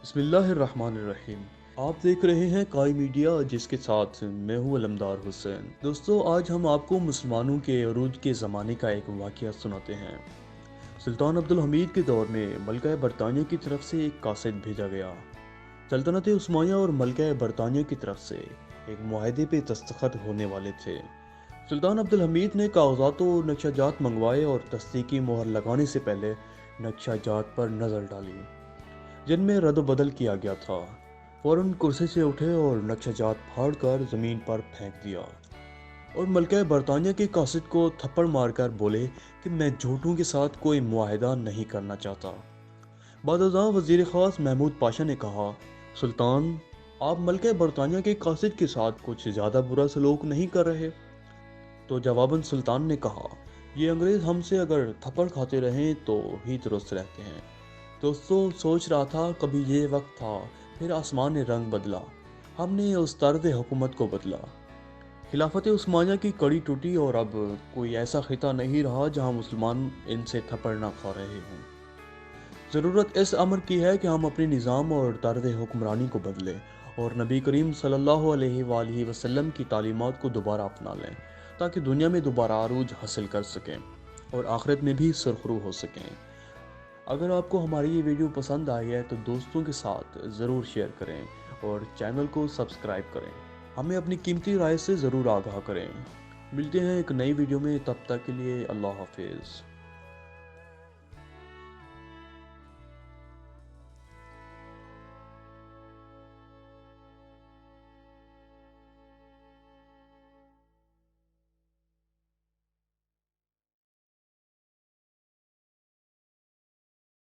बिस्मिल्लाहिर्रहमानिर्रहीम। आप देख रहे हैं काई मीडिया, जिसके साथ मैं हूँ अलमदार हुसैन। दोस्तों, आज हम आपको मुसलमानों के अरूज के ज़माने का एक वाक़या सुनाते हैं। सुल्तान अब्दुल हमीद के दौर में मलका बरतानिया की तरफ से एक कासिद भेजा गया। सल्तनत उस्मानिया और मलका बरतानिया की तरफ से एक मुआहदे पे दस्तखत होने वाले थे। सुल्तान अब्दुल हमीद ने कागजात और नक्शाजात मंगवाए और तस्दीकी मोहर लगाने से पहले नक्शाजात पर नज़र डाली, जिनमें रद्द-बदल किया गया था। फ़ौरन कुर्सी से उठे और नक्शाजात फाड़ कर ज़मीन पर फेंक दिया और मलका बरतानिया के कासिद को थप्पड़ मारकर बोले कि मैं झूठों के साथ कोई मुआहदा नहीं करना चाहता। बाद वज़ीर ख़ास महमूद पाशा ने कहा, सुल्तान, आप मलका बरतानिया के कासिद के साथ कुछ ज़्यादा बुरा सलूक नहीं कर रहे? तो जवाबन सुल्तान ने कहा, ये अंग्रेज़ हमसे अगर थप्पड़ खाते रहें तो ही दुरुस्त रहते हैं। दोस्तों, सोच रहा था कभी ये वक्त था, फिर आसमान ने रंग बदला, हमने उस तर्ज हुकूमत को बदला। खिलाफत उस्मानिया की कड़ी टूटी और अब कोई ऐसा खिता नहीं रहा जहां मुसलमान इनसे थप्पड़ ना खा रहे हों। ज़रूरत इस अमर की है कि हम अपने निज़ाम और तर्ज हुक्मरानी को बदलें और नबी करीम सल्लल्लाहु अलैहि वसल्लम की तालीमात को दोबारा अपना लें, ताकि दुनिया में दोबारा अरूज हासिल कर सकें और आखिरत में भी सुरखरू हो सकें। अगर आपको हमारी ये वीडियो पसंद आई है तो दोस्तों के साथ ज़रूर शेयर करें और चैनल को सब्सक्राइब करें। हमें अपनी कीमती राय से ज़रूर आगाह करें। मिलते हैं एक नई वीडियो में, तब तक के लिए अल्लाह हाफिज़।